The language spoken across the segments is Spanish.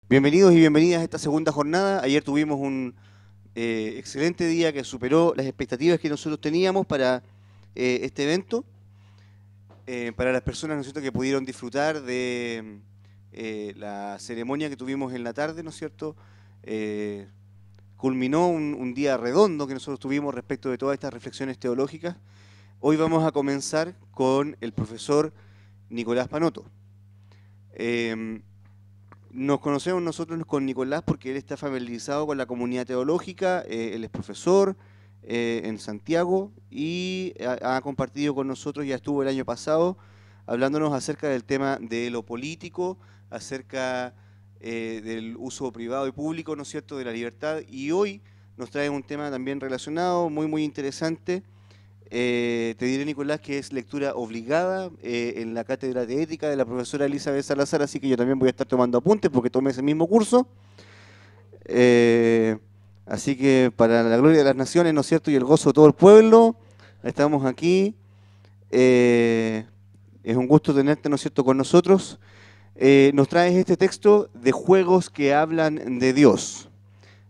Bienvenidos y bienvenidas a esta segunda jornada. Ayer tuvimos un excelente día que superó las expectativas que nosotros teníamos para este evento. Para las personas, ¿no es cierto?, que pudieron disfrutar de la ceremonia que tuvimos en la tarde, ¿no es cierto? Eh, Culminó un día redondo que nosotros tuvimos respecto de todas estas reflexiones teológicas. Hoy vamos a comenzar con el profesor Nicolás Panoto. Em, Nos conocemos nosotros con Nicolás porque él está familiarizado con la comunidad teológica, él es profesor en Santiago y ha compartido con nosotros, ya estuvo el año pasado, hablándonos acerca del tema de lo político, acerca del uso privado y público, ¿no es cierto?, de la libertad, y hoy nos trae un tema también relacionado, muy interesante. Te diré, Nicolás, que es lectura obligada en la cátedra de ética de la profesora Elizabeth Salazar, así que yo también voy a estar tomando apuntes porque tomé ese mismo curso. Eh, Así que para la gloria de las naciones, ¿no es cierto?, y el gozo de todo el pueblo, estamos aquí. Eh, es un gusto tenerte, ¿no es cierto?, con nosotros. Nos traes este texto de juegos que hablan de Dios.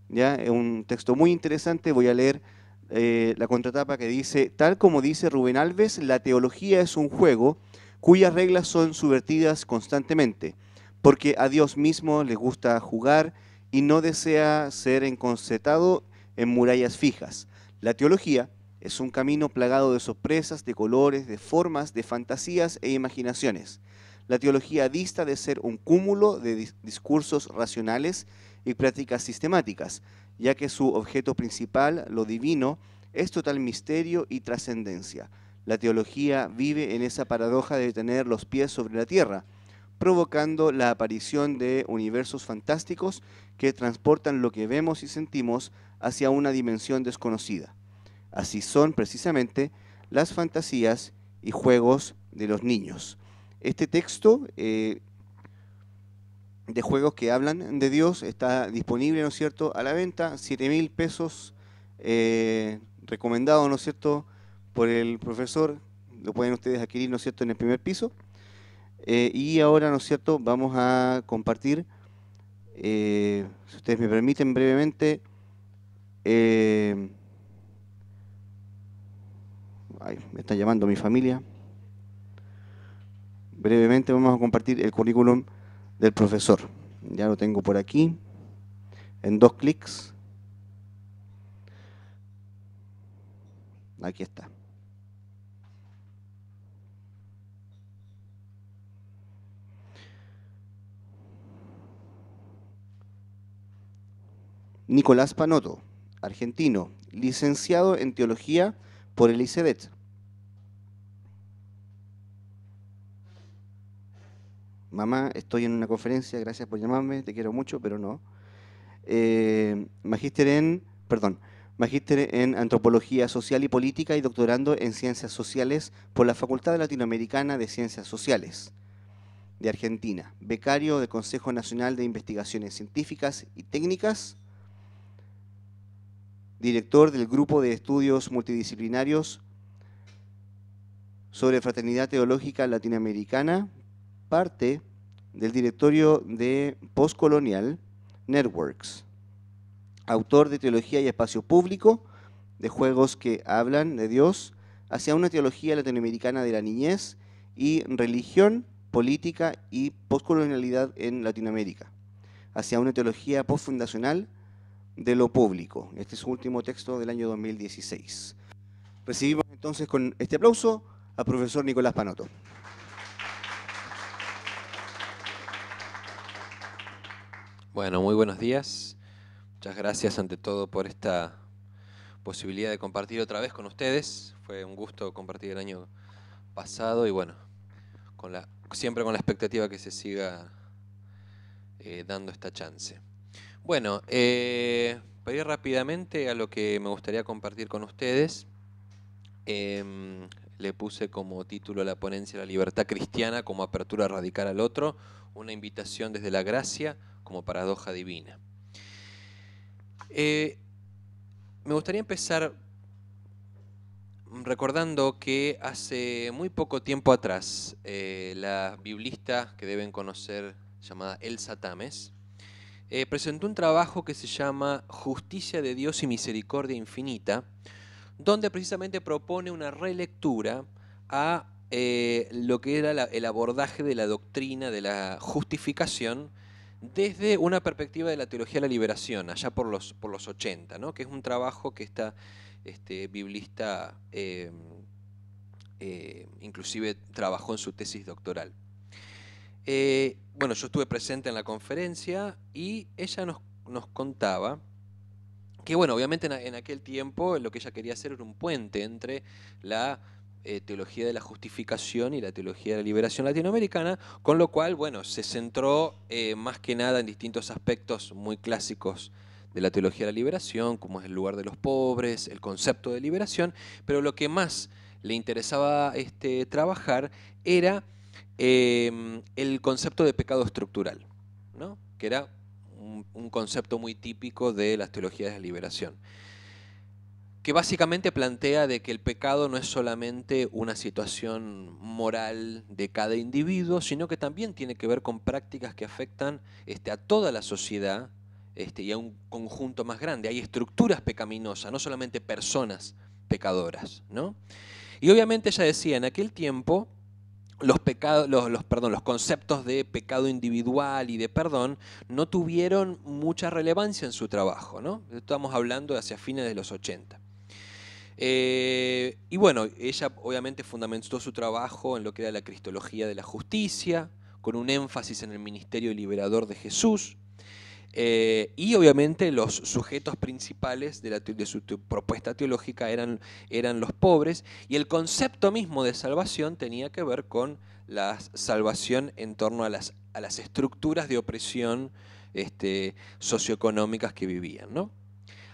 ¿Ya? Es un texto muy interesante, voy a leer la contratapa que dice: tal como dice Rubén Alves, la teología es un juego cuyas reglas son subvertidas constantemente, porque a Dios mismo le gusta jugar y no desea ser encorsetado en murallas fijas. La teología es un camino plagado de sorpresas, de colores, de formas, de fantasías e imaginaciones. La teología dista de ser un cúmulo de discursos racionales y prácticas sistemáticas, ya que su objeto principal, lo divino, es total misterio y trascendencia. La teología vive en esa paradoja de tener los pies sobre la tierra, provocando la aparición de universos fantásticos que transportan lo que vemos y sentimos hacia una dimensión desconocida. Así son precisamente las fantasías y juegos de los niños. Este texto de juegos que hablan de Dios está disponible, ¿no es cierto?, a la venta, 7.000 pesos, recomendado, ¿no es cierto?, por el profesor. Lo pueden ustedes adquirir, ¿no es cierto?, en el primer piso. Y ahora, ¿no es cierto?, vamos a compartir, si ustedes me permiten brevemente, eh, ay, me está llamando mi familia. Brevemente vamos a compartir el currículum del profesor. Ya lo tengo por aquí, en 2 clics. Aquí está. Nicolás Panoto, argentino, licenciado en Teología por el ICEDET. Mamá, estoy en una conferencia, gracias por llamarme, te quiero mucho, pero no. Magíster en Antropología Social y Política y doctorando en Ciencias Sociales por la Facultad Latinoamericana de Ciencias Sociales de Argentina. Becario del Consejo Nacional de Investigaciones Científicas y Técnicas. Director del Grupo de Estudios Multidisciplinarios sobre Fraternidad Teológica Latinoamericana, parte del directorio de Postcolonial Networks, autor de Teología y Espacio Público, de juegos que hablan de Dios, hacia una teología latinoamericana de la niñez y religión, política y postcolonialidad en Latinoamérica, hacia una teología postfundacional de lo público. Este es su último texto del año 2016. Recibimos entonces con este aplauso al profesor Nicolás Panoto. Bueno, muy buenos días. Muchas gracias ante todo por esta posibilidad de compartir otra vez con ustedes. Fue un gusto compartir el año pasado y bueno, siempre con la expectativa que se siga dando esta chance. Bueno, para ir rápidamente a lo que me gustaría compartir con ustedes, le puse como título a la ponencia: La libertad cristiana como apertura radical al otro, una invitación desde la gracia como paradoja divina. Me gustaría empezar recordando que hace muy poco tiempo atrás, la biblista que deben conocer, llamada Elsa Tames, presentó un trabajo que se llama Justicia de Dios y Misericordia Infinita, donde precisamente propone una relectura a lo que era el abordaje de la doctrina de la justificación desde una perspectiva de la teología de la liberación, allá por los 80, ¿no? Que es un trabajo que esta biblista inclusive trabajó en su tesis doctoral. Bueno, yo estuve presente en la conferencia y ella nos contaba que, bueno, obviamente en aquel tiempo lo que ella quería hacer era un puente entre la teología de la justificación y la teología de la liberación latinoamericana, con lo cual, bueno, se centró más que nada en distintos aspectos muy clásicos de la teología de la liberación, como es el lugar de los pobres, el concepto de liberación, pero lo que más le interesaba trabajar era el concepto de pecado estructural, ¿no? Que era un concepto muy típico de las teologías de la liberación, que básicamente plantea de que el pecado no es solamente una situación moral de cada individuo, sino que también tiene que ver con prácticas que afectan a toda la sociedad y a un conjunto más grande. Hay estructuras pecaminosas, no solamente personas pecadoras, ¿no? Y obviamente ella decía, en aquel tiempo los conceptos de pecado individual y de perdón no tuvieron mucha relevancia en su trabajo, ¿no? Estamos hablando de hacia fines de los 80. Y bueno, ella obviamente fundamentó su trabajo en lo que era la cristología de la justicia, con un énfasis en el ministerio liberador de Jesús. Y obviamente los sujetos principales de su propuesta teológica eran los pobres, y el concepto mismo de salvación tenía que ver con la salvación en torno a las estructuras de opresión socioeconómicas que vivían, ¿no?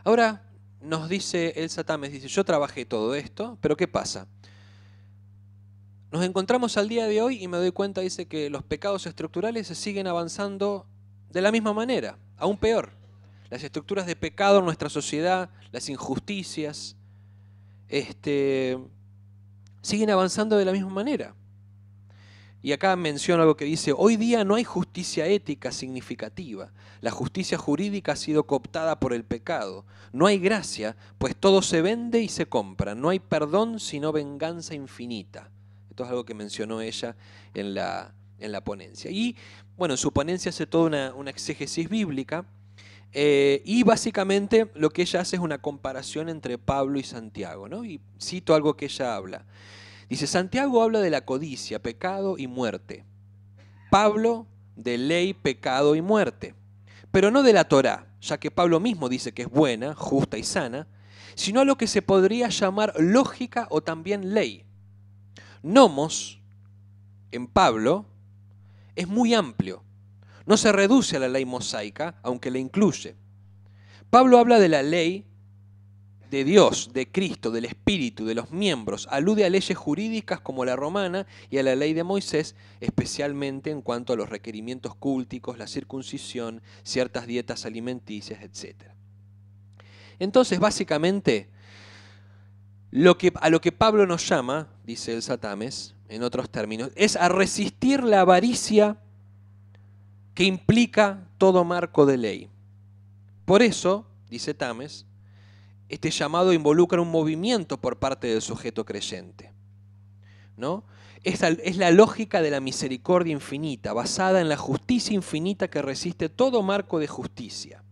Ahora nos dice Elsa Tames, dice, yo trabajé todo esto, pero ¿qué pasa? Nos encontramos al día de hoy y me doy cuenta, dice, que los pecados estructurales se siguen avanzando de la misma manera, aún peor. Las estructuras de pecado en nuestra sociedad, las injusticias, siguen avanzando de la misma manera. Y acá menciono algo que dice, hoy día no hay justicia ética significativa. La justicia jurídica ha sido cooptada por el pecado. No hay gracia, pues todo se vende y se compra. No hay perdón, sino venganza infinita. Esto es algo que mencionó ella en la ponencia. Y bueno, en su ponencia hace toda una exégesis bíblica, y básicamente lo que ella hace es una comparación entre Pablo y Santiago, ¿no? Y cito algo que ella habla. Dice, Santiago habla de la codicia, pecado y muerte. Pablo de ley, pecado y muerte. Pero no de la Torá, ya que Pablo mismo dice que es buena, justa y sana, sino a lo que se podría llamar lógica o también ley. Nomos, en Pablo, es muy amplio. No se reduce a la ley mosaica, aunque la incluye. Pablo habla de la ley de Dios, de Cristo, del Espíritu, de los miembros, alude a leyes jurídicas como la romana y a la ley de Moisés, especialmente en cuanto a los requerimientos cúlticos, la circuncisión, ciertas dietas alimenticias, etc. Entonces, básicamente, a lo que Pablo nos llama, dice Elsa Tames, en otros términos, es a resistir la avaricia que implica todo marco de ley. Por eso, dice Tames, este llamado involucra un movimiento por parte del sujeto creyente, ¿no? Es la lógica de la misericordia infinita, basada en la justicia infinita que resiste todo marco de justicia.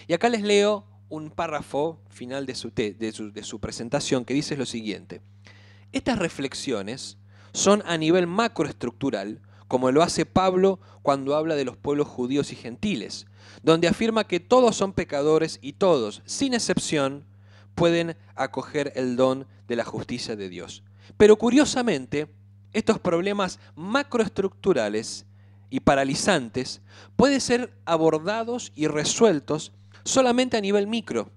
Y acá les leo un párrafo final de su presentación que dice lo siguiente. Estas reflexiones son a nivel macroestructural, como lo hace Pablo cuando habla de los pueblos judíos y gentiles, donde afirma que todos son pecadores y todos, sin excepción, pueden acoger el don de la justicia de Dios. Pero curiosamente, estos problemas macroestructurales y paralizantes pueden ser abordados y resueltos solamente a nivel micro,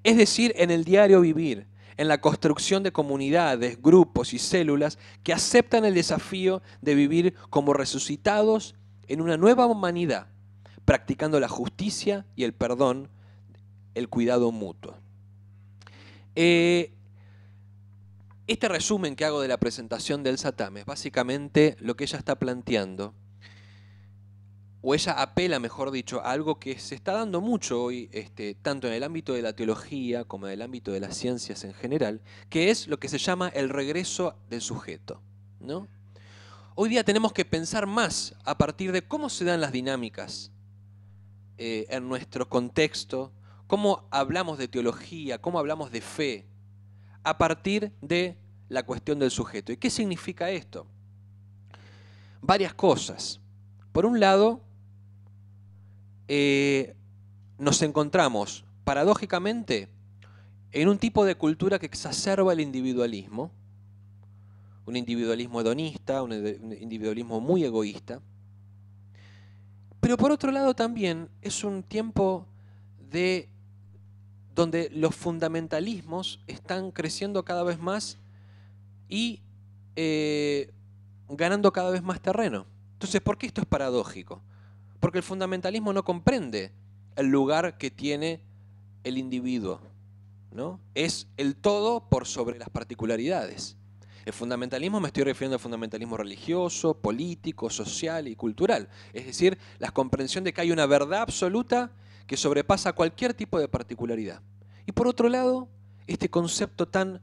es decir, en el diario vivir, en la construcción de comunidades, grupos y células que aceptan el desafío de vivir como resucitados en una nueva humanidad, practicando la justicia y el perdón, el cuidado mutuo. Este resumen que hago de la presentación de Elsa Tames, básicamente lo que ella está planteando o ella apela, mejor dicho, a algo que se está dando mucho hoy, tanto en el ámbito de la teología como en el ámbito de las ciencias en general, que es lo que se llama el regreso del sujeto, ¿no? Hoy día tenemos que pensar más a partir de cómo se dan las dinámicas en nuestro contexto, cómo hablamos de teología, cómo hablamos de fe, a partir de la cuestión del sujeto. ¿Y qué significa esto? Varias cosas. Por un lado, nos encontramos, paradójicamente, en un tipo de cultura que exacerba el individualismo, un individualismo hedonista, un individualismo muy egoísta, pero por otro lado también es un tiempo donde los fundamentalismos están creciendo cada vez más y ganando cada vez más terreno. Entonces, ¿por qué esto es paradójico? Porque el fundamentalismo no comprende el lugar que tiene el individuo, ¿no? Es el todo por sobre las particularidades. El fundamentalismo, me estoy refiriendo al fundamentalismo religioso, político, social y cultural. Es decir, la comprensión de que hay una verdad absoluta que sobrepasa cualquier tipo de particularidad. Y por otro lado, este concepto tan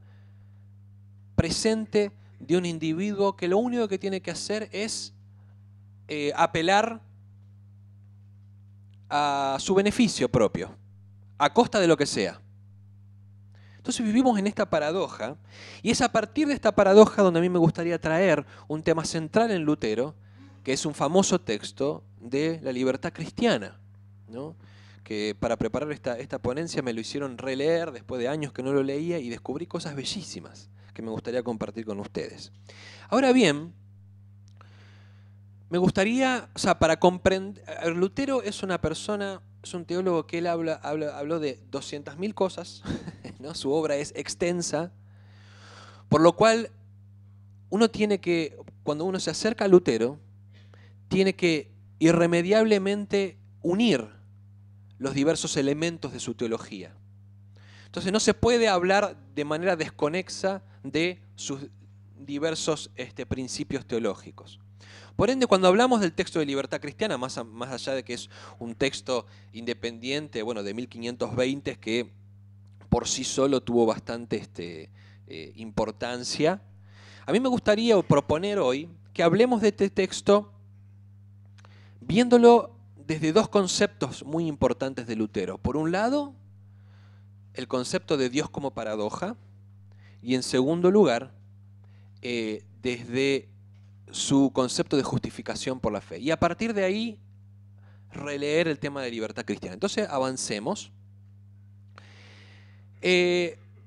presente de un individuo que lo único que tiene que hacer es apelar a su beneficio propio, a costa de lo que sea. Entonces vivimos en esta paradoja, y es a partir de esta paradoja donde a mí me gustaría traer un tema central en Lutero, que es un famoso texto de la libertad cristiana, ¿no? Que para preparar esta ponencia me lo hicieron releer después de años que no lo leía y descubrí cosas bellísimas que me gustaría compartir con ustedes. Ahora bien, me gustaría, o sea, para comprender, Lutero es una persona, es un teólogo que él habló de 200.000 cosas, ¿no? Su obra es extensa, por lo cual uno tiene que, cuando uno se acerca a Lutero, tiene que irremediablemente unir los diversos elementos de su teología. Entonces no se puede hablar de manera desconexa de sus diversos principios teológicos. Por ende, cuando hablamos del texto de libertad cristiana, más allá de que es un texto independiente, bueno, de 1520, que por sí solo tuvo bastante importancia, a mí me gustaría proponer hoy que hablemos de este texto viéndolo desde dos conceptos muy importantes de Lutero. Por un lado, el concepto de Dios como paradoja, y en segundo lugar, desde su concepto de justificación por la fe. Y a partir de ahí, releer el tema de libertad cristiana. Entonces, avancemos.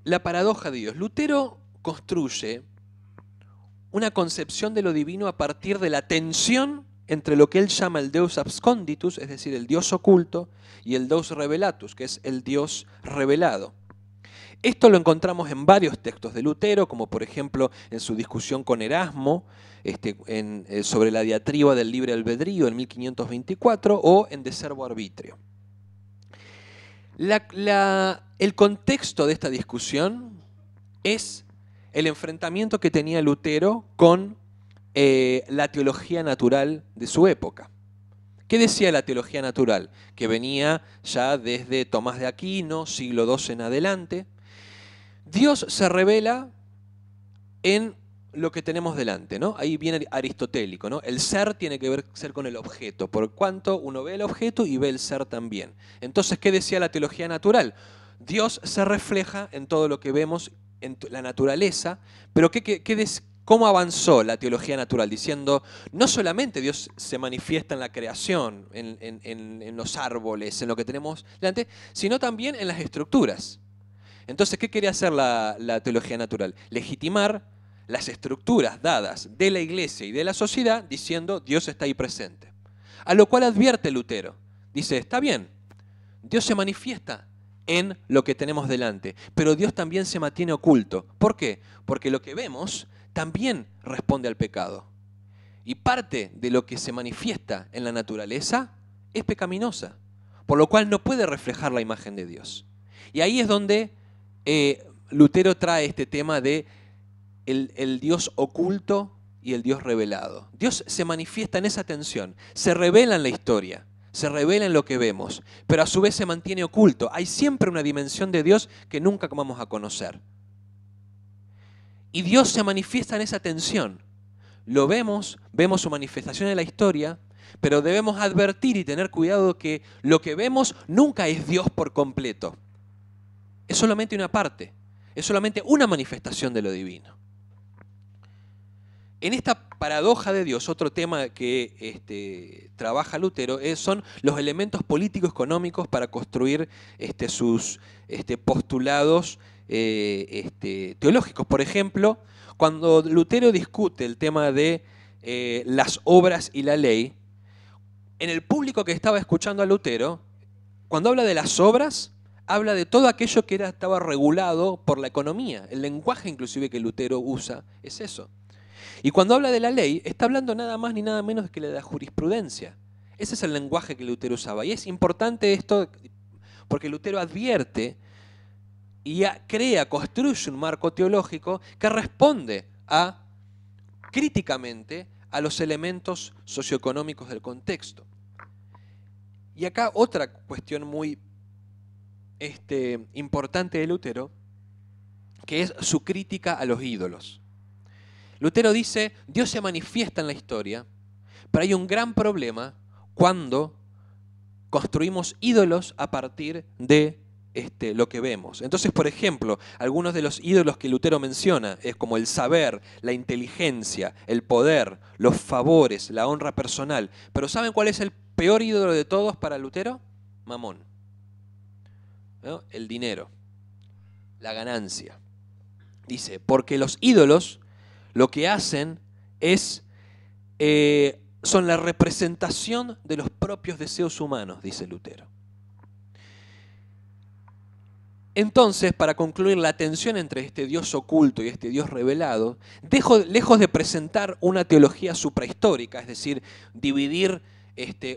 La paradoja de Dios. Lutero construye una concepción de lo divino a partir de la tensión entre lo que él llama el Deus absconditus, es decir, el Dios oculto, y el Deus revelatus, que es el Dios revelado. Esto lo encontramos en varios textos de Lutero, como por ejemplo en su discusión con Erasmo, sobre la diatriba del libre albedrío en 1524, o en De Servo Arbitrio. El contexto de esta discusión es el enfrentamiento que tenía Lutero con la teología natural de su época. ¿Qué decía la teología natural? Que venía ya desde Tomás de Aquino, siglo II en adelante. Dios se revela en lo que tenemos delante, ¿no? Ahí viene aristotélico, ¿no? El ser tiene que ser con el objeto, por cuanto uno ve el objeto y ve el ser también. Entonces, ¿qué decía la teología natural? Dios se refleja en todo lo que vemos, en la naturaleza, pero ¿cómo avanzó la teología natural? Diciendo, no solamente Dios se manifiesta en la creación, en los árboles, en lo que tenemos delante, sino también en las estructuras. Entonces, ¿qué quería hacer la teología natural? Legitimar las estructuras dadas de la iglesia y de la sociedad diciendo Dios está ahí presente. A lo cual advierte Lutero. Dice, está bien, Dios se manifiesta en lo que tenemos delante, pero Dios también se mantiene oculto. ¿Por qué? Porque lo que vemos también responde al pecado. Y parte de lo que se manifiesta en la naturaleza es pecaminosa, por lo cual no puede reflejar la imagen de Dios. Y ahí es donde Lutero trae este tema de el Dios oculto y el Dios revelado. Dios se manifiesta en esa tensión, se revela en la historia, se revela en lo que vemos, pero a su vez se mantiene oculto. Hay siempre una dimensión de Dios que nunca vamos a conocer. Y Dios se manifiesta en esa tensión. Lo vemos, vemos su manifestación en la historia, pero debemos advertir y tener cuidado que lo que vemos nunca es Dios por completo. Es solamente una parte, es solamente una manifestación de lo divino. En esta paradoja de Dios, otro tema que trabaja Lutero son los elementos político-económicos para construir sus postulados teológicos. Por ejemplo, cuando Lutero discute el tema de las obras y la ley, en el público que estaba escuchando a Lutero, cuando habla de las obras, habla de todo aquello que estaba regulado por la economía. El lenguaje inclusive que Lutero usa es eso. Y cuando habla de la ley, está hablando nada más ni nada menos que de la jurisprudencia. Ese es el lenguaje que Lutero usaba. Y es importante esto porque Lutero advierte y construye un marco teológico que responde críticamente a los elementos socioeconómicos del contexto. Y acá otra cuestión muy importante de Lutero, que es su crítica a los ídolos. Lutero dice, Dios se manifiesta en la historia, pero hay un gran problema cuando construimos ídolos a partir de lo que vemos. Entonces, por ejemplo, algunos de los ídolos que Lutero menciona es como el saber, la inteligencia, el poder, los favores, la honra personal. Pero ¿saben cuál es el peor ídolo de todos para Lutero? Mamón, ¿no? El dinero, la ganancia. Dice, porque los ídolos lo que hacen son la representación de los propios deseos humanos, dice Lutero. Entonces, para concluir, la tensión entre este Dios oculto y este Dios revelado, lejos de presentar una teología suprahistórica, es decir, dividir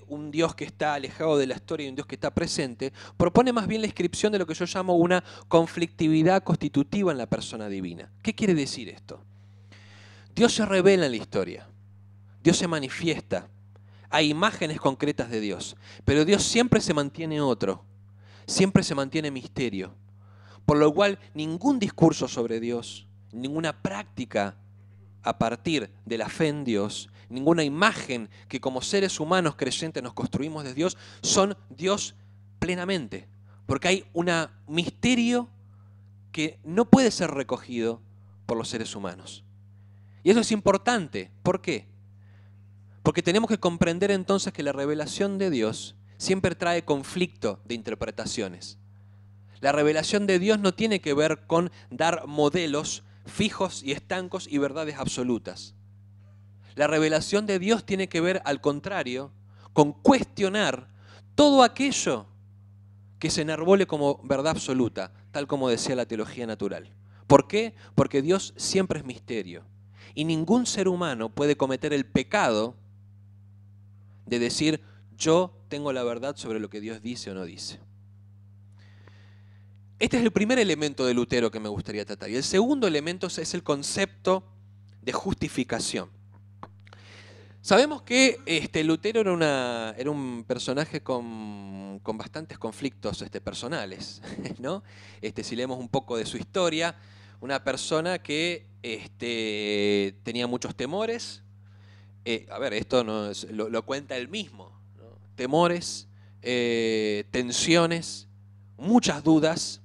un Dios que está alejado de la historia y un Dios que está presente, propone más bien la inscripción de lo que yo llamo una conflictividad constitutiva en la persona divina. ¿Qué quiere decir esto? Dios se revela en la historia, Dios se manifiesta, hay imágenes concretas de Dios, pero Dios siempre se mantiene otro, siempre se mantiene misterio, por lo cual ningún discurso sobre Dios, ninguna práctica a partir de la fe en Dios, ninguna imagen que como seres humanos creyentes nos construimos de Dios, son Dios plenamente, porque hay un misterio que no puede ser recogido por los seres humanos. Y eso es importante. ¿Por qué? Porque tenemos que comprender entonces que la revelación de Dios siempre trae conflicto de interpretaciones. La revelación de Dios no tiene que ver con dar modelos fijos y estancos y verdades absolutas. La revelación de Dios tiene que ver, al contrario, con cuestionar todo aquello que se enarbole como verdad absoluta, tal como decía la teología natural. ¿Por qué? Porque Dios siempre es misterio. Y ningún ser humano puede cometer el pecado de decir, yo tengo la verdad sobre lo que Dios dice o no dice. Este es el primer elemento de Lutero que me gustaría tratar. Y el segundo elemento es el concepto de justificación. Sabemos que Lutero era un personaje con bastantes conflictos personales, ¿no? Si leemos un poco de su historia, una persona que tenía muchos temores. Esto lo cuenta él mismo, ¿no? Temores, tensiones, muchas dudas.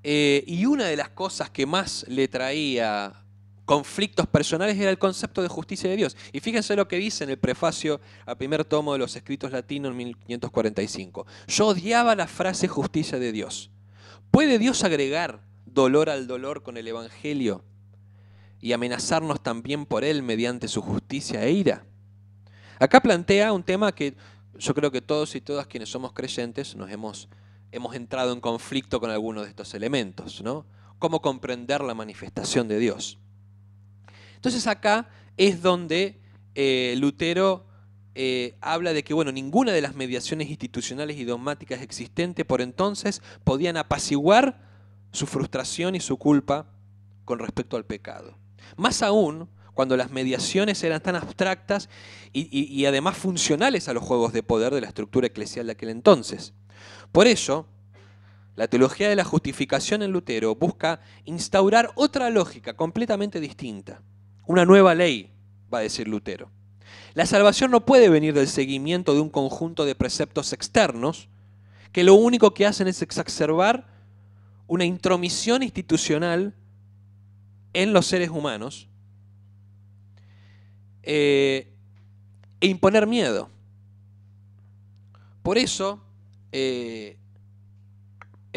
Y una de las cosas que más le traía conflictos personales era el concepto de justicia de Dios. Y fíjense lo que dice en el prefacio al primer tomo de los escritos latinos en 1545. Yo odiaba la frase justicia de Dios. ¿Puede Dios agregar dolor al dolor con el Evangelio y amenazarnos también por él mediante su justicia e ira? Acá plantea un tema que yo creo que todos y todas quienes somos creyentes nos hemos entrado en conflicto con algunos de estos elementos, ¿no? ¿Cómo comprender la manifestación de Dios? Entonces acá es donde Lutero habla de que ninguna de las mediaciones institucionales y dogmáticas existentes por entonces podían apaciguar su frustración y su culpa con respecto al pecado. Más aún cuando las mediaciones eran tan abstractas y además funcionales a los juegos de poder de la estructura eclesial de aquel entonces. Por eso, la teología de la justificación en Lutero busca instaurar otra lógica completamente distinta. Una nueva ley, va a decir Lutero. La salvación no puede venir del seguimiento de un conjunto de preceptos externos que lo único que hacen es exacerbar una intromisión institucional en los seres humanos e imponer miedo. Por eso, en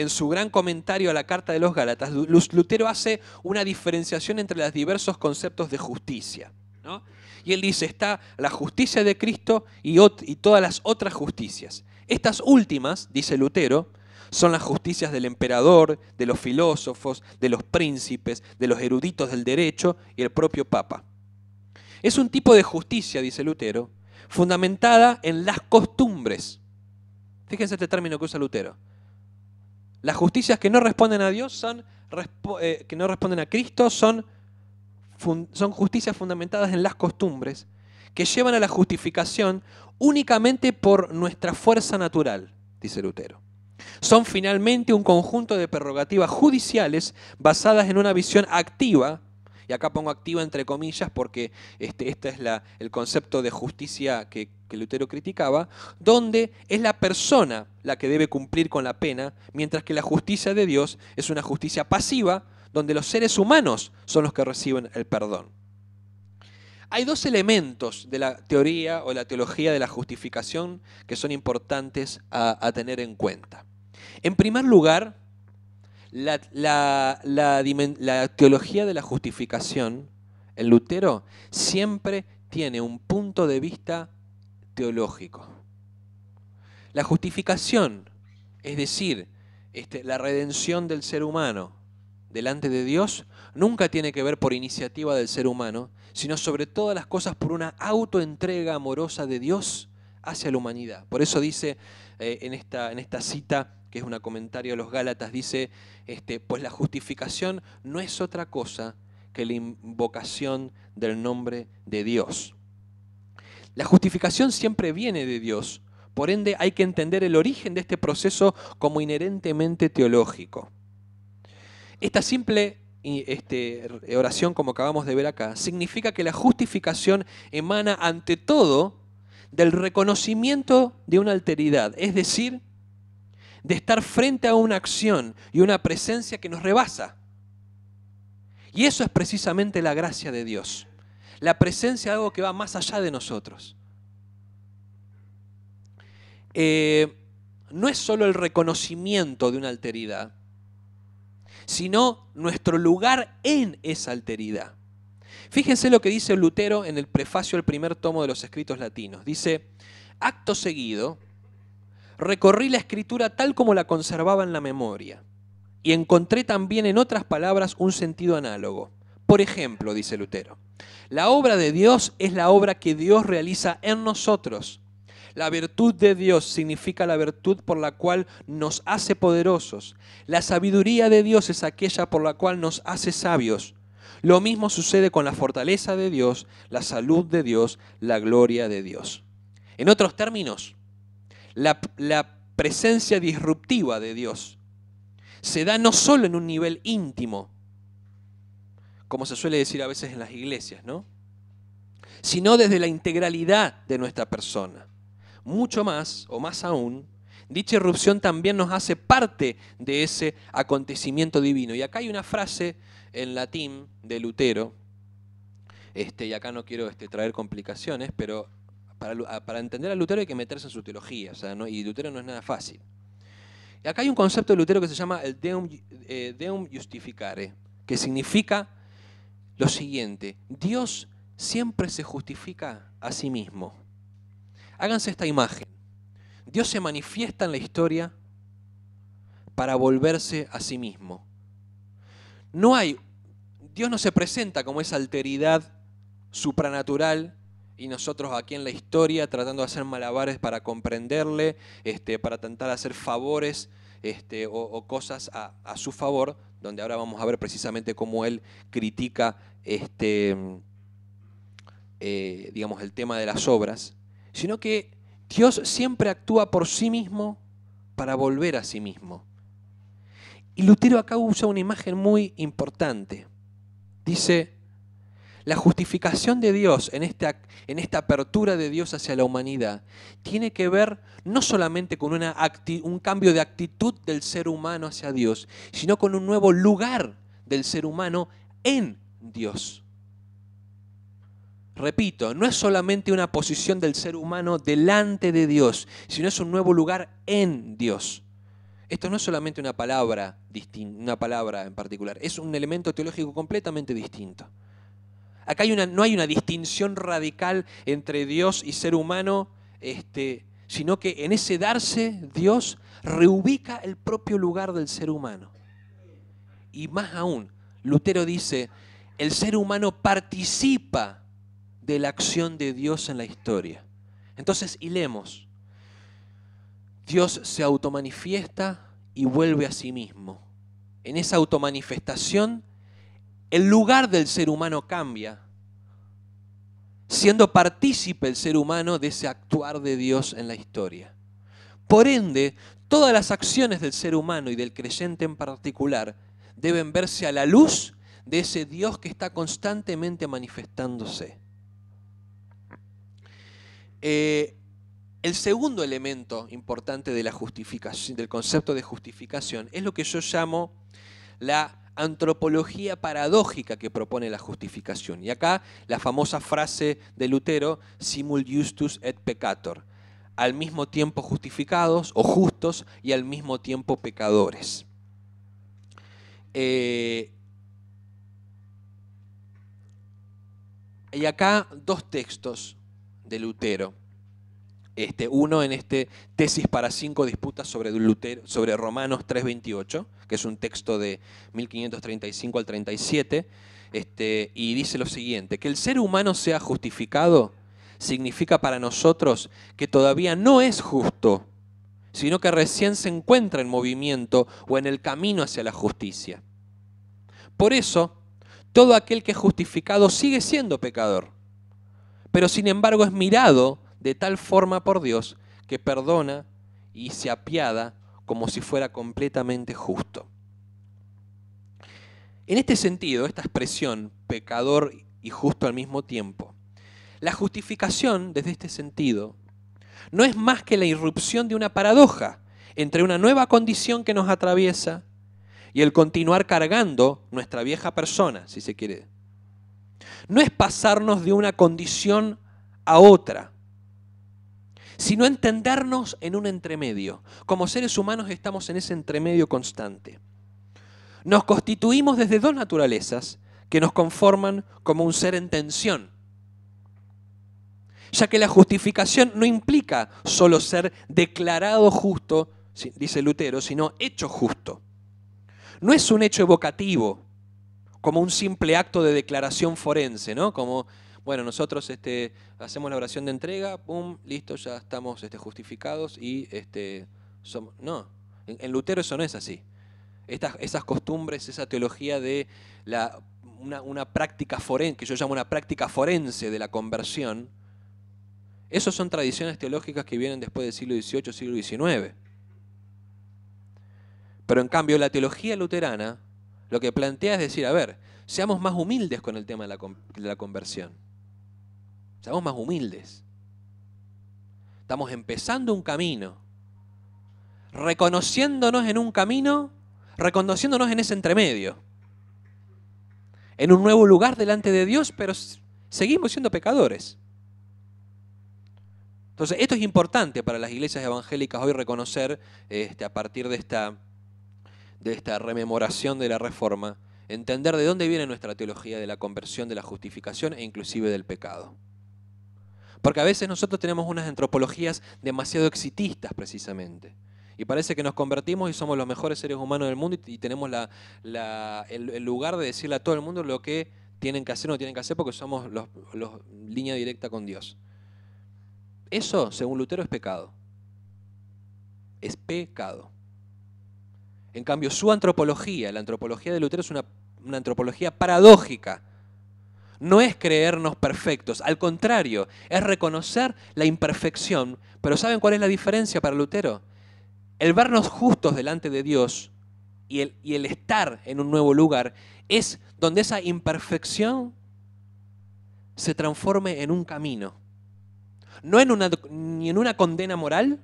su gran comentario a la Carta de los Gálatas, Lutero hace una diferenciación entre los diversos conceptos de justicia, ¿no? Y él dice, está la justicia de Cristo y todas las otras justicias. Estas últimas, dice Lutero, son las justicias del emperador, de los filósofos, de los príncipes, de los eruditos del derecho y el propio Papa. Es un tipo de justicia, dice Lutero, fundamentada en las costumbres. Fíjense este término que usa Lutero. Las justicias que no responden a Dios que no responden a Cristo son justicias fundamentadas en las costumbres que llevan a la justificación únicamente por nuestra fuerza natural, dice Lutero. Son finalmente un conjunto de prerrogativas judiciales basadas en una visión activa, y acá pongo activa entre comillas porque este es el concepto de justicia que Lutero criticaba, donde es la persona la que debe cumplir con la pena, mientras que la justicia de Dios es una justicia pasiva, donde los seres humanos son los que reciben el perdón. Hay dos elementos de la teoría o la teología de la justificación que son importantes a tener en cuenta. En primer lugar, la teología de la justificación en Lutero siempre tiene un punto de vista teológico. La justificación, es decir, la redención del ser humano delante de Dios, nunca tiene que ver por iniciativa del ser humano, sino sobre todas las cosas por una autoentrega amorosa de Dios hacia la humanidad. Por eso dice en esta cita, que es un comentario a los Gálatas, dice, pues la justificación no es otra cosa que la invocación del nombre de Dios. La justificación siempre viene de Dios, por ende hay que entender el origen de este proceso como inherentemente teológico. Esta simple oración, como acabamos de ver acá, significa que la justificación emana ante todo del reconocimiento de una alteridad, es decir, de estar frente a una acción y una presencia que nos rebasa. Y eso es precisamente la gracia de Dios, la presencia de algo que va más allá de nosotros. No es solo el reconocimiento de una alteridad, sino nuestro lugar en esa alteridad. Fíjense lo que dice Lutero en el prefacio al primer tomo de los escritos latinos. Dice, acto seguido, recorrí la escritura tal como la conservaba en la memoria y encontré también en otras palabras un sentido análogo. Por ejemplo, dice Lutero, la obra de Dios es la obra que Dios realiza en nosotros. La virtud de Dios significa la virtud por la cual nos hace poderosos. La sabiduría de Dios es aquella por la cual nos hace sabios. Lo mismo sucede con la fortaleza de Dios, la salud de Dios, la gloria de Dios. En otros términos, la presencia disruptiva de Dios se da no solo en un nivel íntimo, como se suele decir a veces en las iglesias, ¿no?, sino desde la integralidad de nuestra persona. Mucho más, o más aún, dicha irrupción también nos hace parte de ese acontecimiento divino. Y acá hay una frase en latín de Lutero, y acá no quiero traer complicaciones, pero para entender a Lutero hay que meterse en su teología, o sea, y Lutero no es nada fácil. Y acá hay un concepto de Lutero que se llama el Deum Justificare, que significa lo siguiente: Dios siempre se justifica a sí mismo. Háganse esta imagen. Dios se manifiesta en la historia para volverse a sí mismo. Dios no se presenta como esa alteridad supranatural y nosotros aquí en la historia tratando de hacer malabares para comprenderle, para intentar hacer favores o cosas a su favor, donde ahora vamos a ver precisamente cómo él critica digamos, el tema de las obras, sino que Dios siempre actúa por sí mismo para volver a sí mismo. Y Lutero acá usa una imagen muy importante. Dice, la justificación de Dios en esta apertura de Dios hacia la humanidad tiene que ver no solamente con un cambio de actitud del ser humano hacia Dios, sino con un nuevo lugar del ser humano en Dios. Repito, no es solamente una posición del ser humano delante de Dios, sino es un nuevo lugar en Dios. Esto no es solamente una palabra en particular, es un elemento teológico completamente distinto. Acá no hay una distinción radical entre Dios y ser humano, sino que en ese darse Dios reubica el propio lugar del ser humano. Y más aún, Lutero dice, el ser humano participa de la acción de Dios en la historia. Entonces, hilemos. Dios se automanifiesta y vuelve a sí mismo. En esa automanifestación, el lugar del ser humano cambia, siendo partícipe el ser humano de ese actuar de Dios en la historia. Por ende, todas las acciones del ser humano y del creyente en particular deben verse a la luz de ese Dios que está constantemente manifestándose. El segundo elemento importante de la justificación, del concepto de justificación, es lo que yo llamo la antropología paradójica que propone la justificación. Y acá la famosa frase de Lutero, simul justus et peccator, al mismo tiempo justificados o justos y al mismo tiempo pecadores. Y acá dos textos de Lutero. Uno en Tesis para 5 disputas sobre Romanos 3:28, que es un texto de 1535 al 37, y dice lo siguiente, que el ser humano sea justificado significa para nosotros que todavía no es justo, sino que recién se encuentra en movimiento o en el camino hacia la justicia. Por eso, todo aquel que es justificado sigue siendo pecador, pero sin embargo es mirado de tal forma por Dios que perdona y se apiada como si fuera completamente justo. En este sentido, esta expresión, pecador y justo al mismo tiempo, la justificación desde este sentido no es más que la irrupción de una paradoja entre una nueva condición que nos atraviesa y el continuar cargando nuestra vieja persona, si se quiere. No es pasarnos de una condición a otra, sino entendernos en un entremedio. Como seres humanos estamos en ese entremedio constante. Nos constituimos desde dos naturalezas que nos conforman como un ser en tensión, ya que la justificación no implica solo ser declarado justo, dice Lutero, sino hecho justo. No es un hecho evocativo, como un simple acto de declaración forense, ¿no? Como, bueno, nosotros hacemos la oración de entrega, pum, listo, ya estamos justificados y somos... No, en Lutero eso no es así. Esas costumbres, esa teología de una práctica forense, que yo llamo una práctica forense de la conversión, esos son tradiciones teológicas que vienen después del siglo XVIII, siglo XIX. Pero en cambio la teología luterana lo que plantea es decir, a ver, seamos más humildes con el tema de la conversión. Seamos más humildes. Estamos empezando un camino, reconociéndonos en un camino, reconociéndonos en ese entremedio, en un nuevo lugar delante de Dios, pero seguimos siendo pecadores. Entonces, esto es importante para las iglesias evangélicas hoy reconocer, a partir de esta rememoración de la Reforma, entender de dónde viene nuestra teología de la conversión, de la justificación e inclusive del pecado. Porque a veces nosotros tenemos unas antropologías demasiado exitistas precisamente. Y parece que nos convertimos y somos los mejores seres humanos del mundo y tenemos el lugar de decirle a todo el mundo lo que tienen que hacer o no tienen que hacer porque somos los línea directa con Dios. Eso, según Lutero, es pecado. Es pecado. En cambio, su antropología, la antropología de Lutero, es una antropología paradójica. No es creernos perfectos, al contrario, es reconocer la imperfección. Pero ¿saben cuál es la diferencia para Lutero? El vernos justos delante de Dios y el estar en un nuevo lugar es donde esa imperfección se transforme en un camino. No ni en una condena moral,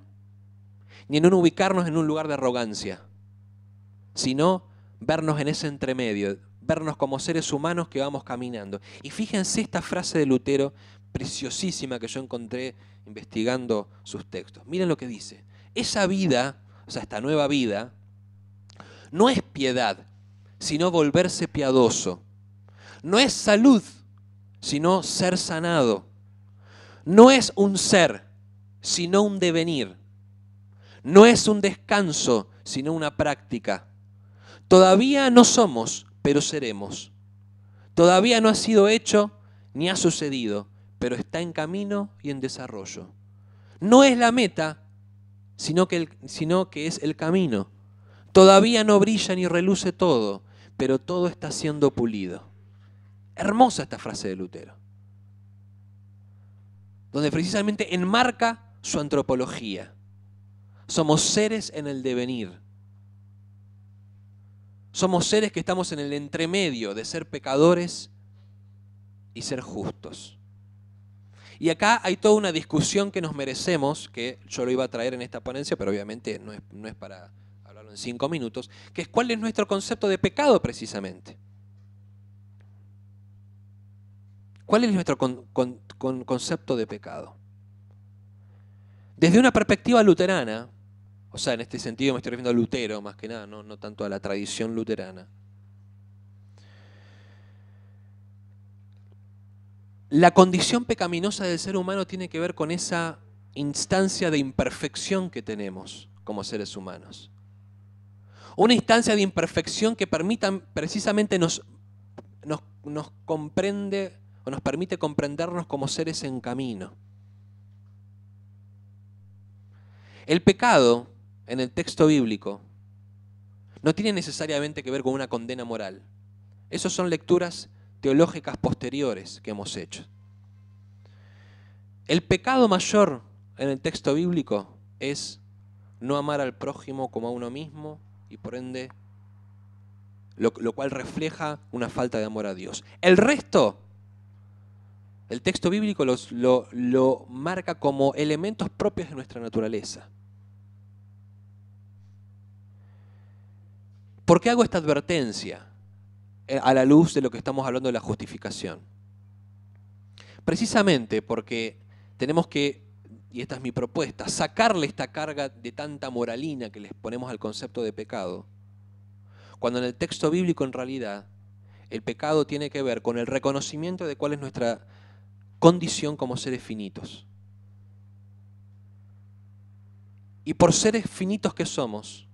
ni en un ubicarnos en un lugar de arrogancia, sino vernos en ese entremedio, vernos como seres humanos que vamos caminando. Y fíjense esta frase de Lutero, preciosísima, que yo encontré investigando sus textos. Miren lo que dice. Esa vida, o sea, esta nueva vida, no es piedad, sino volverse piadoso. No es salud, sino ser sanado. No es un ser, sino un devenir. No es un descanso, sino una práctica. Todavía no somos, pero seremos. Todavía no ha sido hecho ni ha sucedido, pero está en camino y en desarrollo. No es la meta, sino que es el camino. Todavía no brilla ni reluce todo, pero todo está siendo pulido. Hermosa esta frase de Lutero, donde precisamente enmarca su antropología. Somos seres en el devenir. Somos seres que estamos en el entremedio de ser pecadores y ser justos. Y acá hay toda una discusión que nos merecemos, que yo lo iba a traer en esta ponencia, pero obviamente no es para hablarlo en 5 minutos, que es cuál es nuestro concepto de pecado precisamente. ¿Cuál es nuestro concepto de pecado? Desde una perspectiva luterana, o sea, en este sentido me estoy refiriendo a Lutero más que nada, no tanto a la tradición luterana. La condición pecaminosa del ser humano tiene que ver con esa instancia de imperfección que tenemos como seres humanos. Una instancia de imperfección que precisamente nos comprende o nos permite comprendernos como seres en camino. El pecado, en el texto bíblico, no tiene necesariamente que ver con una condena moral. Esas son lecturas teológicas posteriores que hemos hecho. El pecado mayor en el texto bíblico es no amar al prójimo como a uno mismo y por ende, lo cual refleja una falta de amor a Dios. El resto, el texto bíblico lo marca como elementos propios de nuestra naturaleza. ¿Por qué hago esta advertencia a la luz de lo que estamos hablando de la justificación? Precisamente porque tenemos que, y esta es mi propuesta, sacarle esta carga de tanta moralina que les ponemos al concepto de pecado, cuando en el texto bíblico en realidad el pecado tiene que ver con el reconocimiento de cuál es nuestra condición como seres finitos. Y por seres finitos que somos,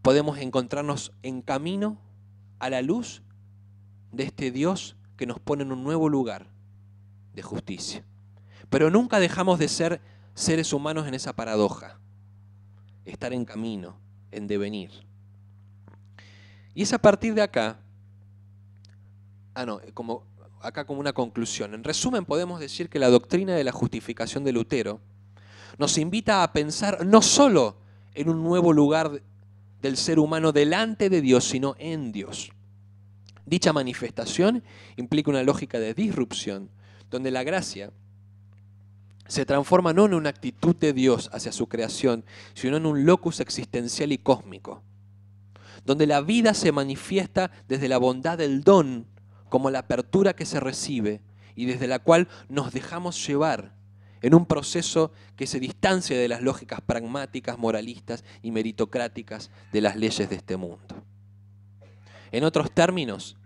podemos encontrarnos en camino a la luz de este Dios que nos pone en un nuevo lugar de justicia. Pero nunca dejamos de ser seres humanos en esa paradoja, estar en camino, en devenir. Y es a partir de acá, como una conclusión. En resumen, podemos decir que la doctrina de la justificación de Lutero nos invita a pensar no solo en un nuevo lugar del ser humano delante de Dios, sino en Dios. Dicha manifestación implica una lógica de disrupción, donde la gracia se transforma no en una actitud de Dios hacia su creación, sino en un locus existencial y cósmico, donde la vida se manifiesta desde la bondad del don, como la apertura que se recibe, y desde la cual nos dejamos llevar en un proceso que se distancia de las lógicas pragmáticas, moralistas y meritocráticas de las leyes de este mundo. En otros términos,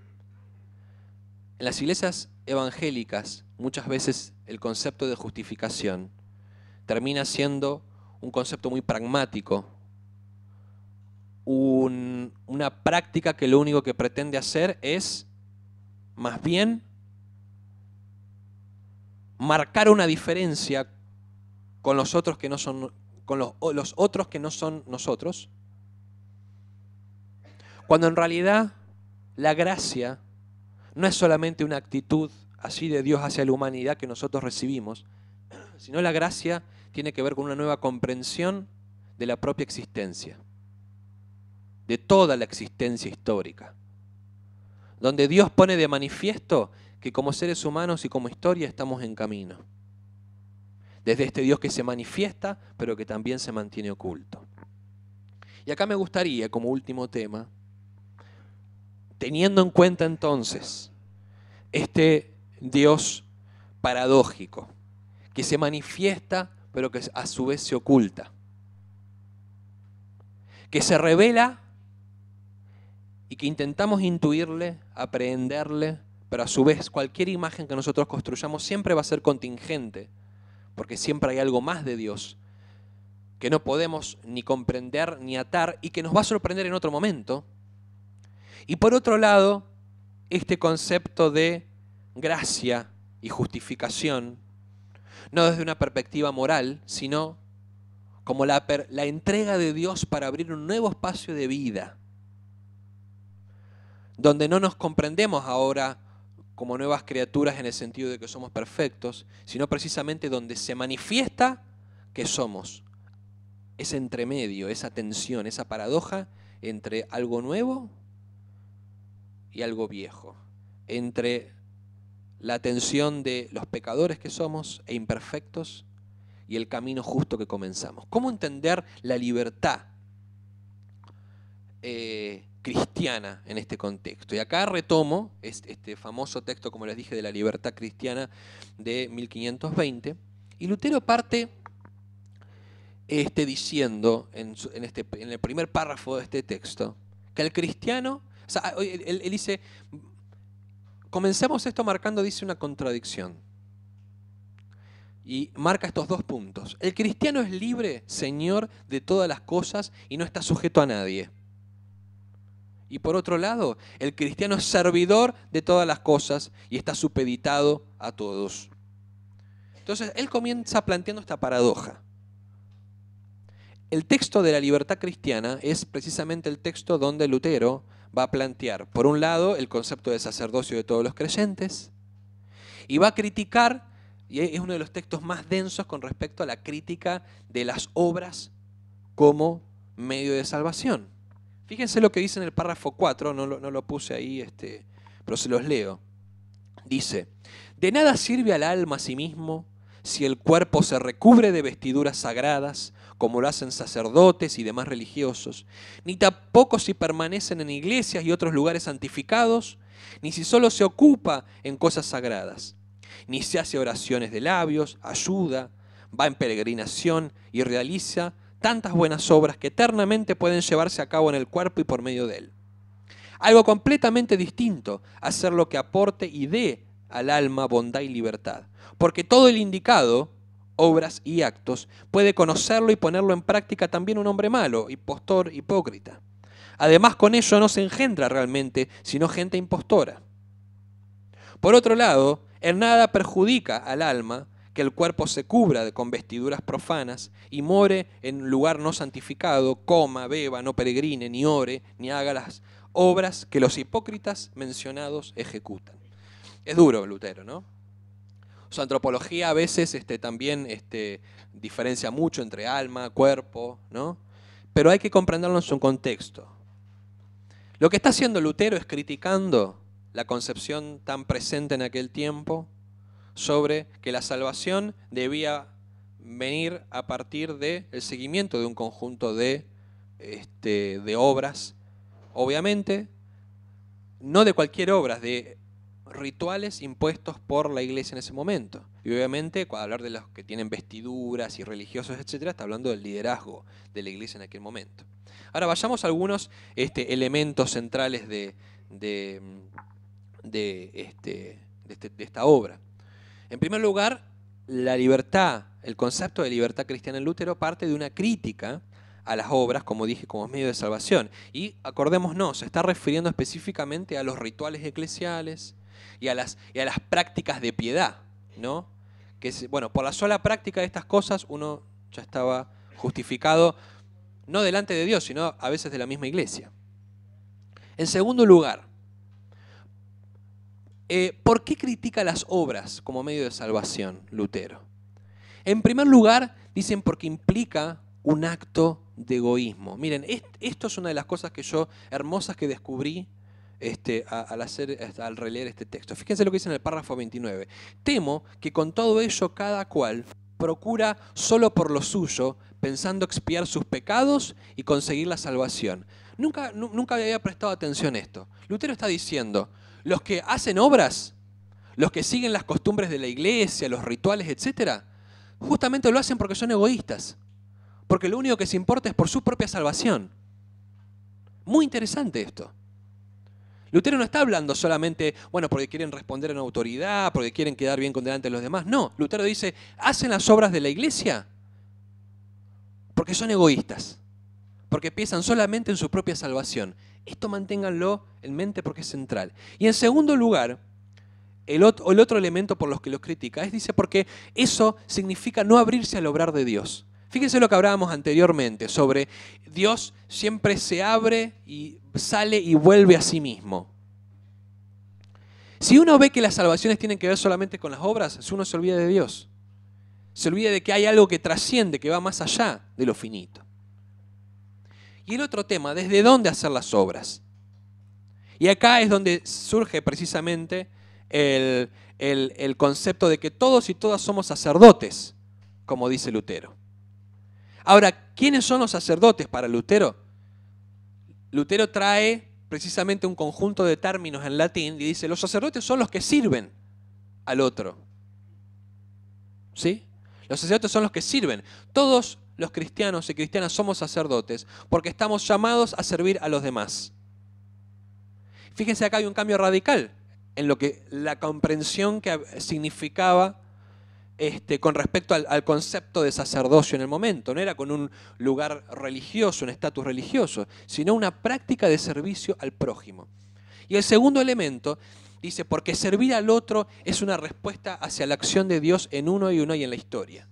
en las iglesias evangélicas muchas veces el concepto de justificación termina siendo un concepto muy pragmático, una práctica que lo único que pretende hacer es, más bien, marcar una diferencia con los otros que no son, con los otros que no son nosotros, Cuando en realidad la gracia no es solamente una actitud así de Dios hacia la humanidad que nosotros recibimos, sino la gracia tiene que ver con una nueva comprensión de la propia existencia, de toda la existencia histórica, donde Dios pone de manifiesto que como seres humanos y como historia estamos en camino. Desde este Dios que se manifiesta, pero que también se mantiene oculto. Y acá me gustaría, como último tema, teniendo en cuenta entonces este Dios paradójico, que se manifiesta, pero que a su vez se oculta, que se revela y que intentamos intuirle, aprehenderle, pero a su vez cualquier imagen que nosotros construyamos siempre va a ser contingente, porque siempre hay algo más de Dios que no podemos ni comprender ni atar y que nos va a sorprender en otro momento. Y por otro lado, este concepto de gracia y justificación, no desde una perspectiva moral, sino como la entrega de Dios para abrir un nuevo espacio de vida, donde no nos comprendemos ahora como nuevas criaturas en el sentido de que somos perfectos, sino precisamente donde se manifiesta que somos ese entremedio, esa tensión, esa paradoja entre algo nuevo y algo viejo, entre la tensión de los pecadores que somos e imperfectos y el camino justo que comenzamos. ¿Cómo entender la libertad cristiana en este contexto? Y acá retomo este famoso texto, como les dije, de la libertad cristiana de 1520, y Lutero parte diciendo en el primer párrafo de este texto que el cristiano, o sea, él dice, comencemos esto marcando, dice, una contradicción. Y marca estos dos puntos. El cristiano es libre, Señor, de todas las cosas y no está sujeto a nadie. Y por otro lado, el cristiano es servidor de todas las cosas y está supeditado a todos. Entonces, él comienza planteando esta paradoja. El texto de la libertad cristiana es precisamente el texto donde Lutero va a plantear, por un lado, el concepto de sacerdocio de todos los creyentes, y va a criticar, y es uno de los textos más densos con respecto a la crítica de las obras como medio de salvación. Fíjense lo que dice en el párrafo 4, no lo puse ahí, pero se los leo. Dice, de nada sirve al alma a sí mismo si el cuerpo se recubre de vestiduras sagradas, como lo hacen sacerdotes y demás religiosos, ni tampoco si permanecen en iglesias y otros lugares santificados, ni si solo se ocupa en cosas sagradas, ni se hace oraciones de labios, ayuda, va en peregrinación y realiza tantas buenas obras que eternamente pueden llevarse a cabo en el cuerpo y por medio de él. Algo completamente distinto, hacer lo que aporte y dé al alma bondad y libertad, porque todo el indicado, obras y actos, puede conocerlo y ponerlo en práctica también un hombre malo, impostor, hipócrita. Además, con ello no se engendra realmente, sino gente impostora. Por otro lado, en nada perjudica al alma que el cuerpo se cubra con vestiduras profanas y more en lugar no santificado, coma, beba, no peregrine, ni ore, ni haga las obras que los hipócritas mencionados ejecutan. Es duro Lutero, ¿no? Su antropología a veces también diferencia mucho entre alma, cuerpo, ¿no? Pero hay que comprenderlo en su contexto. Lo que está haciendo Lutero es criticando la concepción tan presente en aquel tiempo sobre que la salvación debía venir a partir del seguimiento de un conjunto de obras, obviamente, no de cualquier obra, de rituales impuestos por la iglesia en ese momento. Y obviamente, cuando hablar de los que tienen vestiduras y religiosos, etcétera, está hablando del liderazgo de la iglesia en aquel momento. Ahora vayamos a algunos elementos centrales de esta obra. En primer lugar, la libertad, el concepto de libertad cristiana en Lutero parte de una crítica a las obras, como dije, como medio de salvación. Y acordémonos, se está refiriendo específicamente a los rituales eclesiales y a las prácticas de piedad, ¿no? Que, bueno, por la sola práctica de estas cosas uno ya estaba justificado, no delante de Dios, sino a veces de la misma iglesia. En segundo lugar, ¿por qué critica las obras como medio de salvación, Lutero? En primer lugar, dicen porque implica un acto de egoísmo. Miren, esto es una de las cosas que yo, hermosas que descubrí al releer este texto. Fíjense lo que dice en el párrafo 29. Temo que con todo ello cada cual procura solo por lo suyo, pensando expiar sus pecados y conseguir la salvación. Nunca había prestado atención a esto. Lutero está diciendo, los que hacen obras, los que siguen las costumbres de la iglesia, los rituales, etc., justamente lo hacen porque son egoístas. Porque lo único que se importa es por su propia salvación. Muy interesante esto. Lutero no está hablando solamente, bueno, porque quieren responder en autoridad, porque quieren quedar bien con delante de los demás. No, Lutero dice, hacen las obras de la iglesia porque son egoístas, porque piensan solamente en su propia salvación. Esto manténganlo en mente porque es central. Y en segundo lugar, el otro elemento por los que los critica es, dice, porque eso significa no abrirse al obrar de Dios. Fíjense lo que hablábamos anteriormente sobre Dios siempre se abre y sale y vuelve a sí mismo. Si uno ve que las salvaciones tienen que ver solamente con las obras, uno se olvida de Dios. Se olvida de que hay algo que trasciende, que va más allá de lo finito. Y el otro tema, ¿desde dónde hacer las obras? Y acá es donde surge precisamente el concepto de que todos y todas somos sacerdotes, como dice Lutero. Ahora, ¿quiénes son los sacerdotes para Lutero? Lutero trae precisamente un conjunto de términos en latín y dice, los sacerdotes son los que sirven al otro. ¿Sí? Los sacerdotes son los que sirven. Todos los cristianos y cristianas somos sacerdotes porque estamos llamados a servir a los demás. Fíjense, acá hay un cambio radical en lo que la comprensión que significaba con respecto al concepto de sacerdocio en el momento. No era con un lugar religioso, un estatus religioso, sino una práctica de servicio al prójimo. Y el segundo elemento dice, porque servir al otro es una respuesta hacia la acción de Dios en uno y en la historia.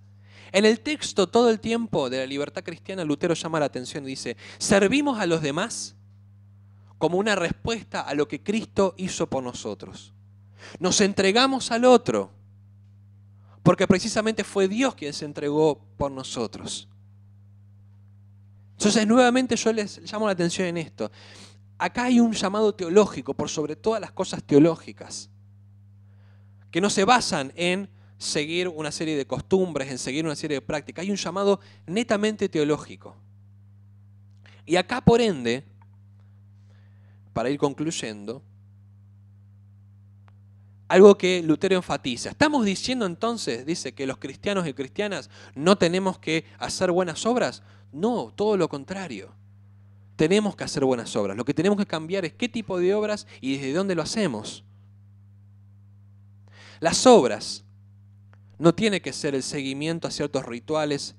En el texto todo el tiempo de la libertad cristiana, Lutero llama la atención y dice, servimos a los demás como una respuesta a lo que Cristo hizo por nosotros. Nos entregamos al otro porque precisamente fue Dios quien se entregó por nosotros. Entonces, nuevamente yo les llamo la atención en esto. Acá hay un llamado teológico, por sobre todas las cosas teológicas, que no se basan en seguir una serie de costumbres, en seguir una serie de prácticas. Hay un llamado netamente teológico. Y acá, por ende, para ir concluyendo, algo que Lutero enfatiza. ¿Estamos diciendo entonces, dice, que los cristianos y cristianas no tenemos que hacer buenas obras? No, todo lo contrario. Tenemos que hacer buenas obras. Lo que tenemos que cambiar es qué tipo de obras y desde dónde lo hacemos. Las obras no tiene que ser el seguimiento a ciertos rituales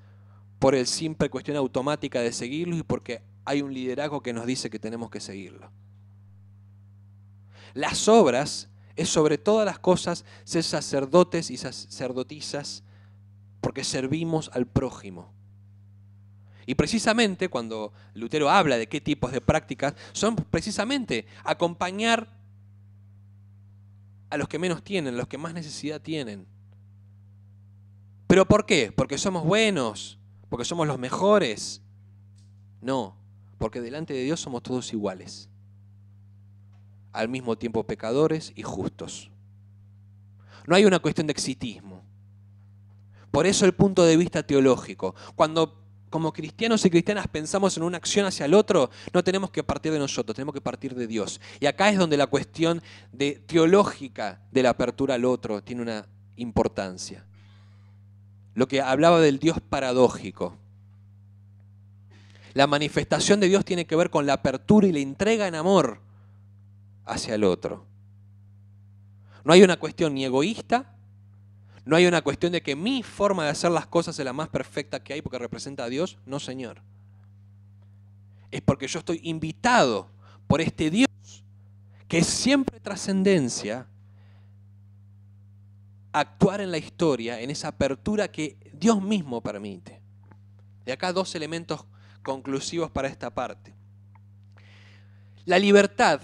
por el simple cuestión automática de seguirlos y porque hay un liderazgo que nos dice que tenemos que seguirlo. Las obras es sobre todas las cosas ser sacerdotes y sacerdotisas porque servimos al prójimo. Y precisamente cuando Lutero habla de qué tipos de prácticas, son precisamente acompañar a los que menos tienen, los que más necesidad tienen. ¿Pero por qué? ¿Porque somos buenos? ¿Porque somos los mejores? No, porque delante de Dios somos todos iguales. Al mismo tiempo pecadores y justos. No hay una cuestión de exitismo. Por eso el punto de vista teológico. Cuando como cristianos y cristianas pensamos en una acción hacia el otro, no tenemos que partir de nosotros, tenemos que partir de Dios. Y acá es donde la cuestión teológica de la apertura al otro tiene una importancia. Lo que hablaba del Dios paradójico. La manifestación de Dios tiene que ver con la apertura y la entrega en amor hacia el otro. No hay una cuestión ni egoísta, no hay una cuestión de que mi forma de hacer las cosas es la más perfecta que hay porque representa a Dios. No, Señor. Es porque yo estoy invitado por este Dios que es siempre trascendencia a actuar en la historia, en esa apertura que Dios mismo permite. Y acá dos elementos conclusivos para esta parte. La libertad,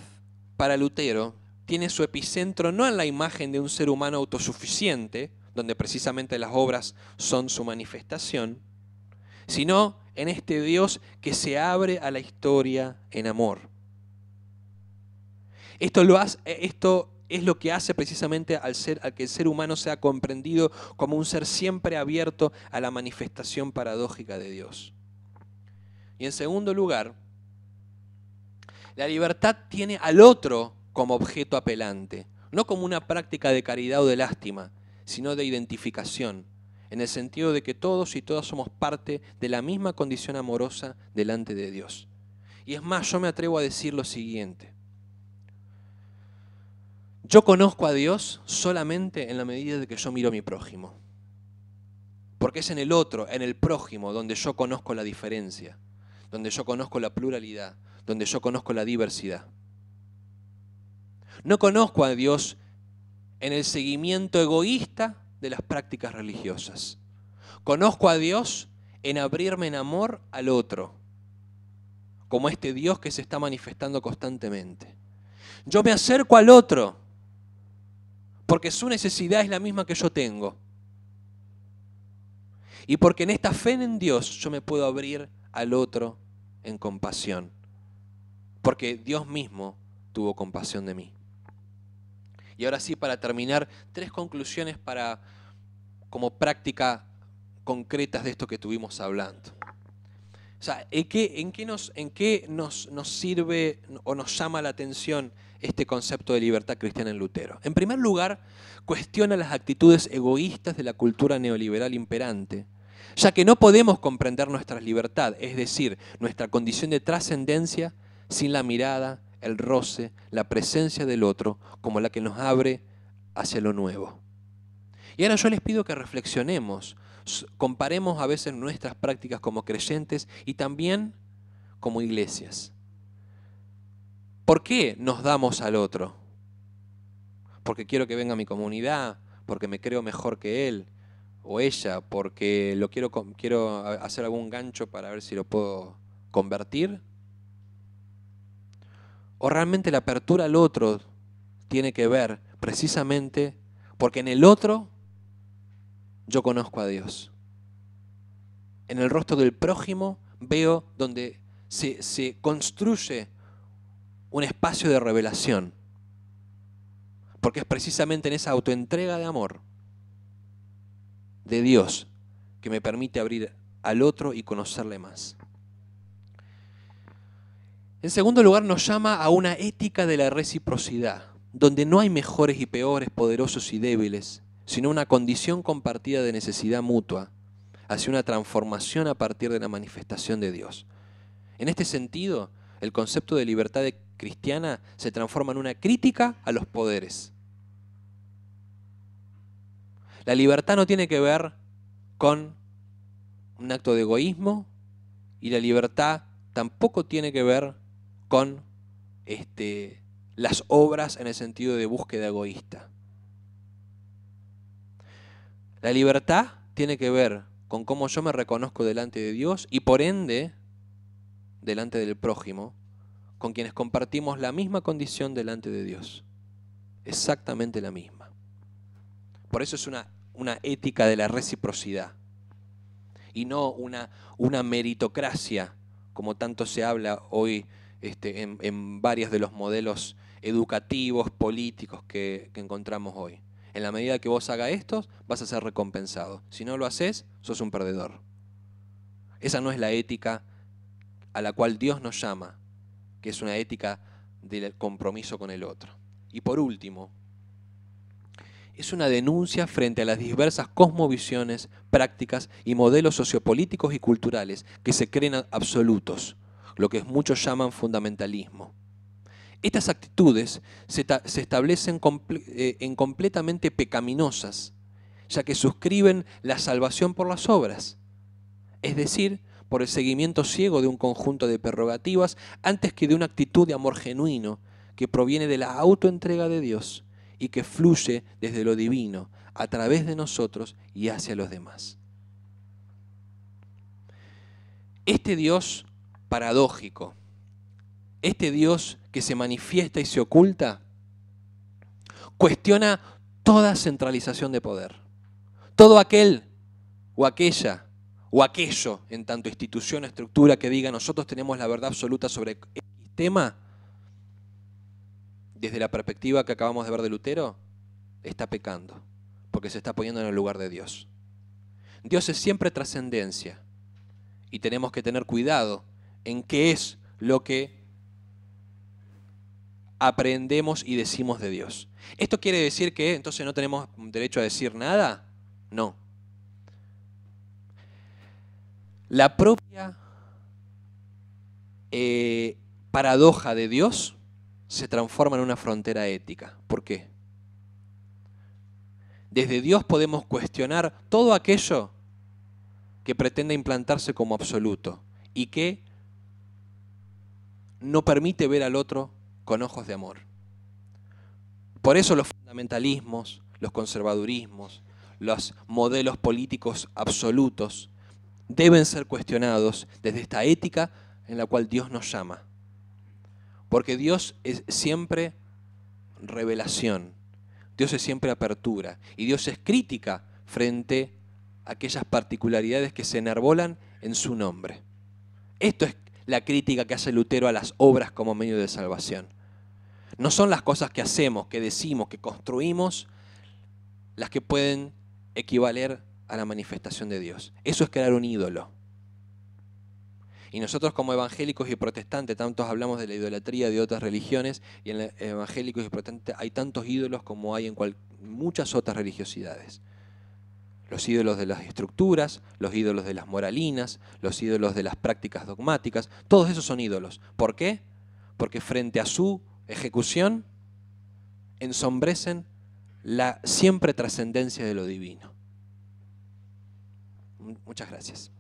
para Lutero, tiene su epicentro no en la imagen de un ser humano autosuficiente, donde precisamente las obras son su manifestación, sino en este Dios que se abre a la historia en amor. Esto es lo que hace precisamente al que el ser humano sea comprendido como un ser siempre abierto a la manifestación paradójica de Dios. Y en segundo lugar, la libertad tiene al otro como objeto apelante, no como una práctica de caridad o de lástima, sino de identificación, en el sentido de que todos y todas somos parte de la misma condición amorosa delante de Dios. Y es más, yo me atrevo a decir lo siguiente. Yo conozco a Dios solamente en la medida de que yo miro a mi prójimo. Porque es en el otro, en el prójimo, donde yo conozco la diferencia, donde yo conozco la pluralidad, donde yo conozco la diversidad. No conozco a Dios en el seguimiento egoísta de las prácticas religiosas. Conozco a Dios en abrirme en amor al otro, como este Dios que se está manifestando constantemente. Yo me acerco al otro porque su necesidad es la misma que yo tengo. Y porque en esta fe en Dios yo me puedo abrir al otro en compasión. Porque Dios mismo tuvo compasión de mí. Y ahora sí, para terminar, 3 conclusiones como práctica concretas de esto que estuvimos hablando. O sea, ¿en qué nos sirve o nos llama la atención este concepto de libertad cristiana en Lutero? En primer lugar, cuestiona las actitudes egoístas de la cultura neoliberal imperante, ya que no podemos comprender nuestra libertad, es decir, nuestra condición de trascendencia, sin la mirada, el roce, la presencia del otro, como la que nos abre hacia lo nuevo. Y ahora yo les pido que reflexionemos, comparemos a veces nuestras prácticas como creyentes y también como iglesias. ¿Por qué nos damos al otro? Porque quiero que venga a mi comunidad, porque me creo mejor que él o ella, porque quiero hacer algún gancho para ver si lo puedo convertir. ¿O realmente la apertura al otro tiene que ver precisamente porque en el otro yo conozco a Dios? En el rostro del prójimo veo donde se construye un espacio de revelación. Porque es precisamente en esa autoentrega de amor de Dios que me permite abrir al otro y conocerle más. En segundo lugar, nos llama a una ética de la reciprocidad, donde no hay mejores y peores, poderosos y débiles, sino una condición compartida de necesidad mutua, hacia una transformación a partir de la manifestación de Dios. En este sentido, el concepto de libertad cristiana se transforma en una crítica a los poderes. La libertad no tiene que ver con un acto de egoísmo y la libertad tampoco tiene que ver con las obras en el sentido de búsqueda egoísta. La libertad tiene que ver con cómo yo me reconozco delante de Dios y por ende delante del prójimo, con quienes compartimos la misma condición delante de Dios. Exactamente la misma. Por eso es una ética de la reciprocidad y no una meritocracia, como tanto se habla hoy en varios de los modelos educativos, políticos que encontramos hoy. En la medida que vos hagas esto, vas a ser recompensado. Si no lo haces, sos un perdedor. Esa no es la ética a la cual Dios nos llama, que es una ética del compromiso con el otro. Y por último, es una denuncia frente a las diversas cosmovisiones, prácticas y modelos sociopolíticos y culturales que se creen absolutos, lo que muchos llaman fundamentalismo. Estas actitudes se establecen en completamente pecaminosas, ya que suscriben la salvación por las obras, es decir, por el seguimiento ciego de un conjunto de prerrogativas antes que de una actitud de amor genuino que proviene de la autoentrega de Dios y que fluye desde lo divino a través de nosotros y hacia los demás. Este Dios paradójico este Dios que se manifiesta y se oculta, cuestiona toda centralización de poder. Todo aquel o aquella o aquello, en tanto institución o estructura, que diga nosotros tenemos la verdad absoluta sobre el sistema, desde la perspectiva que acabamos de ver de Lutero, está pecando, porque se está poniendo en el lugar de Dios. Dios es siempre trascendencia y tenemos que tener cuidado en qué es lo que aprendemos y decimos de Dios. ¿Esto quiere decir que entonces no tenemos derecho a decir nada? No. La propia paradoja de Dios se transforma en una frontera ética. ¿Por qué? Desde Dios podemos cuestionar todo aquello que pretende implantarse como absoluto y que no permite ver al otro con ojos de amor. Por eso los fundamentalismos, los conservadurismos, los modelos políticos absolutos deben ser cuestionados desde esta ética en la cual Dios nos llama. Porque Dios es siempre revelación, Dios es siempre apertura y Dios es crítica frente a aquellas particularidades que se enarbolan en su nombre. Esto es la crítica que hace Lutero a las obras como medio de salvación. No son las cosas que hacemos, que decimos, que construimos, las que pueden equivaler a la manifestación de Dios. Eso es crear un ídolo. Y nosotros como evangélicos y protestantes, tantos hablamos de la idolatría de otras religiones, y en evangélicos y protestantes hay tantos ídolos como hay en muchas otras religiosidades. Los ídolos de las estructuras, los ídolos de las moralinas, los ídolos de las prácticas dogmáticas, todos esos son ídolos. ¿Por qué? Porque frente a su ejecución ensombrecen la siempre trascendencia de lo divino. Muchas gracias.